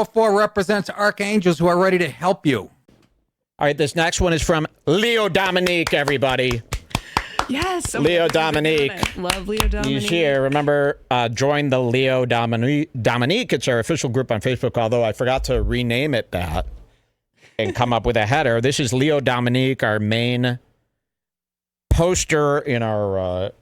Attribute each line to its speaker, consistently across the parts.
Speaker 1: 404 represents archangels who are ready to help you.
Speaker 2: All right, this next one is from Leo Dominique, everybody.
Speaker 3: Yes.
Speaker 2: Leo Dominique.
Speaker 3: Love Leo Dominique.
Speaker 2: He's here. Remember, join the Leo Dominique. It's our official group on Facebook, although I forgot to rename it that and come up with a header. This is Leo Dominique, our main poster in our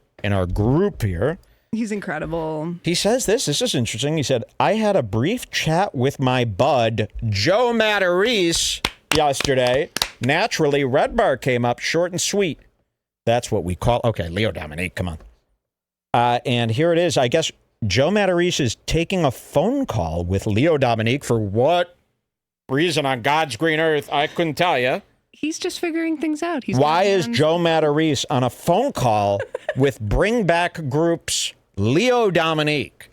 Speaker 2: group here.
Speaker 3: He's incredible.
Speaker 2: He says this is interesting. He said, I had a brief chat with my bud, Joe Matarese, yesterday. Naturally, Red Bar came up short and sweet. That's what we call... Okay, Leo Dominique, come on. And here it is. I guess Joe Matarese is taking a phone call with Leo Dominique for what reason on God's green earth, I couldn't tell you.
Speaker 3: He's just figuring things out.
Speaker 2: Why is Joe Matarese on a phone call with Bring Back Group's Leo Dominique?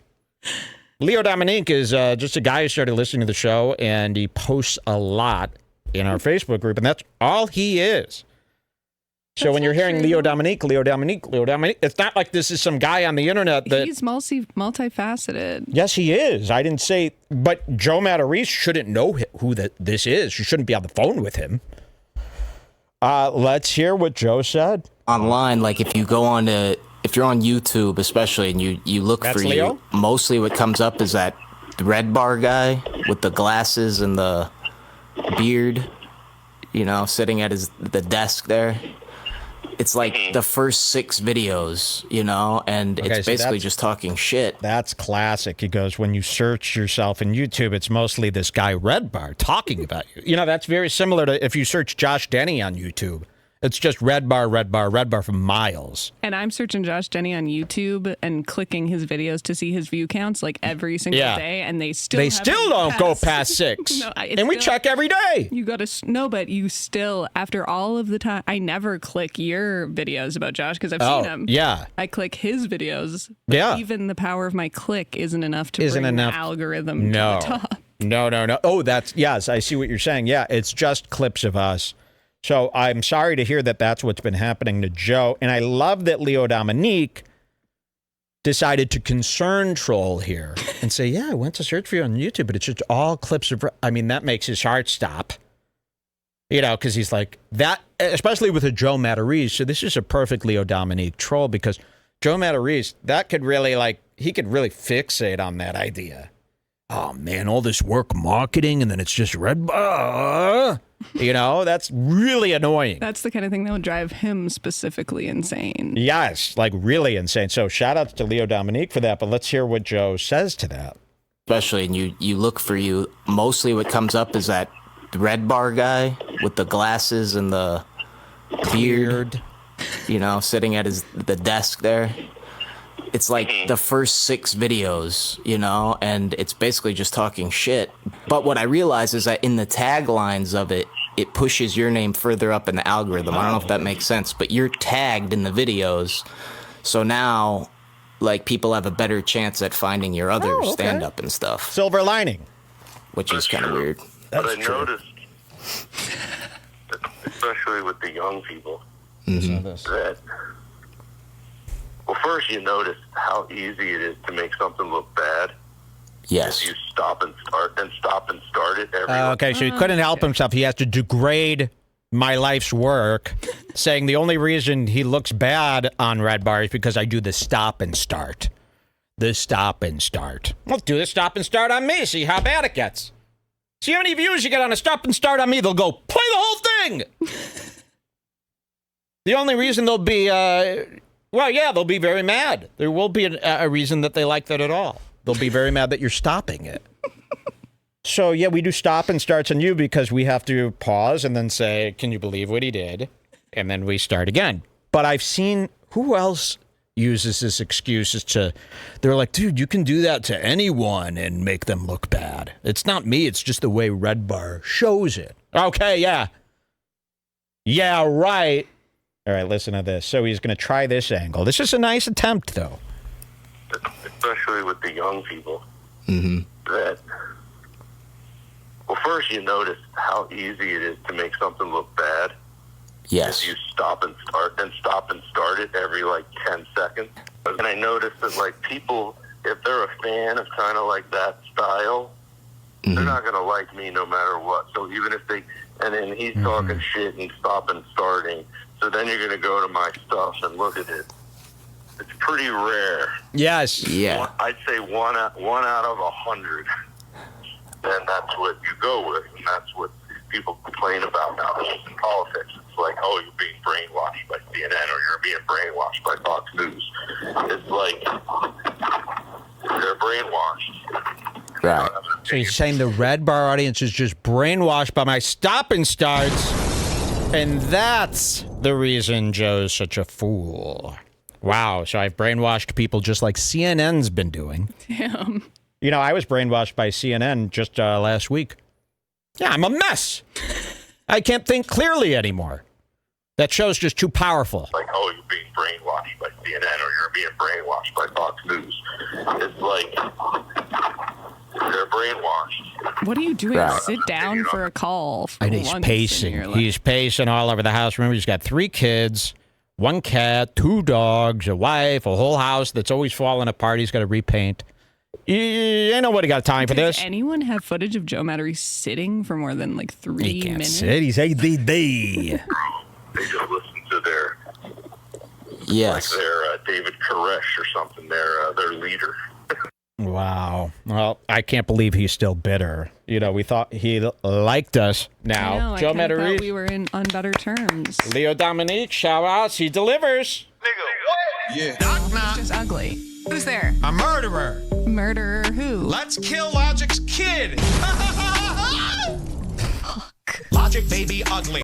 Speaker 2: Leo Dominique is just a guy who started listening to the show, and he posts a lot in our Facebook group, and that's all he is. So when you're hearing Leo Dominique, it's not like this is some guy on the internet that...
Speaker 3: He's multifaceted.
Speaker 2: Yes, he is. I didn't say... But Joe Matarese shouldn't know who this is. You shouldn't be on the phone with him. Let's hear what Joe said.
Speaker 4: Online, like if you're on YouTube especially, and you look
Speaker 2: That's
Speaker 4: for
Speaker 2: Leo?
Speaker 4: you, mostly what comes up is that Red Bar guy with the glasses and the beard, sitting at the desk there. It's like the first 6 videos, and it's basically just talking shit.
Speaker 2: That's classic. He goes, when you search yourself in YouTube, it's mostly this guy Red Bar talking about you. That's very similar to if you search Josh Denny on YouTube. It's just Red Bar for miles.
Speaker 3: And I'm searching Josh Denny on YouTube and clicking his videos to see his view counts like every single day, and they still
Speaker 2: don't go past 6.
Speaker 3: No,
Speaker 2: and we check every day.
Speaker 3: You got to but you still, after all of the time, I never click your videos about Josh because I've seen them.
Speaker 2: Yeah,
Speaker 3: I click his videos. But even the power of my click isn't enough to bring the algorithm to the top.
Speaker 2: No. Oh, yes, I see what you're saying. Yeah, it's just clips of us. So I'm sorry to hear that that's what's been happening to Joe. And I love that Leo Dominique decided to concern troll here and say, yeah, I went to search for you on YouTube, but it's just all clips of... that makes his heart stop. Because he's like, that, especially with a Joe Matarese. So this is a perfect Leo Dominique troll because Joe Matarese, that could really, he could really fixate on that idea. Oh, man, all this work marketing, and then it's just Red Bar. That's really annoying.
Speaker 3: That's the kind of thing that would drive him specifically insane.
Speaker 2: Yes, really insane. So shout out to Leo Dominique for that, but let's hear what Joe says to that.
Speaker 4: Especially, and you look for you, mostly what comes up is that Red Bar guy with the glasses and the beard, sitting at the desk there. It's like the first 6 videos, and it's basically just talking shit. But what I realize is that in the taglines of it, it pushes your name further up in the algorithm. I don't know if that makes sense, but you're tagged in the videos. So now, people have a better chance at finding your other stand-up and stuff.
Speaker 2: Silver lining.
Speaker 4: Which is kind of weird.
Speaker 5: But I noticed, especially with the young people, that... Well, first you notice how easy it is to make something look bad.
Speaker 4: Yes.
Speaker 5: If you stop and start it every
Speaker 2: okay, so he couldn't help himself. He has to degrade my life's work, saying the only reason he looks bad on Red Bar is because I do the stop and start. The stop and start. Well, do the stop and start on me. See how bad it gets. See how many views you get on a stop and start on me. They'll go, play the whole thing. The only reason they'll be... they'll be very mad. There will be a reason that they like that at all. They'll be very mad that you're stopping it. So, we do stop and starts on you because we have to pause and then say, can you believe what he did? And then we start again. But I've seen, who else uses this excuse they're like, dude, you can do that to anyone and make them look bad. It's not me. It's just the way Red Bar shows it. Okay, yeah. Yeah, right. All right, listen to this. So he's going to try this angle. This is a nice attempt, though.
Speaker 5: Especially with the young people. That, well, first you notice how easy it is to make something look bad.
Speaker 4: Yes.
Speaker 5: If you stop and start it every 10 seconds. And I noticed that people, if they're a fan of kind of that style, they're not going to like me no matter what. So even if they, and then he's talking shit and stopping, starting. So then you're going to go to my stuff and look at it. It's pretty rare.
Speaker 2: Yes.
Speaker 4: Yeah.
Speaker 5: I'd say one out of 100. And that's what you go with, and that's what people complain about now in politics. It's like, oh, you're being brainwashed by CNN or you're being brainwashed by Fox News. It's like they're brainwashed.
Speaker 4: Right.
Speaker 2: So you're saying the Red Bar audience is just brainwashed by my stop and starts, and that's the reason Joe's such a fool. Wow. So I've brainwashed people just like CNN's been doing.
Speaker 3: Damn.
Speaker 2: You know, I was brainwashed by CNN just last week. Yeah, I'm a mess. I can't think clearly anymore. That show's just too powerful.
Speaker 5: Like, oh, you're being brainwashed by CNN or you're being brainwashed by Fox News. It's like they're brainwashed.
Speaker 3: What are you doing?
Speaker 4: Right.
Speaker 3: Sit down for a call. For
Speaker 2: And he's
Speaker 3: once in
Speaker 2: pacing.
Speaker 3: your life.
Speaker 2: He's pacing all over the house. Remember, he's got 3 kids, 1 cat, 2 dogs, a wife, a whole house that's always falling apart. He's got to repaint. Ain't nobody got time for
Speaker 3: Does
Speaker 2: this.
Speaker 3: anyone have footage of Joe Matarese sitting for more than like 3
Speaker 2: He can't
Speaker 3: minutes?
Speaker 2: sit. He's ADD.
Speaker 5: They just listen to their
Speaker 4: Yes.
Speaker 5: like their David Koresh or something, their leader.
Speaker 2: Wow. Well, I can't believe he's still bitter. You know, we thought he liked us. Now,
Speaker 3: I know,
Speaker 2: Joe
Speaker 3: I kinda thought
Speaker 2: Matarese,
Speaker 3: we were on better terms.
Speaker 2: Leo Dominique, shout outs. He delivers.
Speaker 6: Yeah.
Speaker 3: He's just ugly. Who's there?
Speaker 6: A murderer.
Speaker 3: Murderer who?
Speaker 6: Let's kill Logic's kid. Logic baby ugly.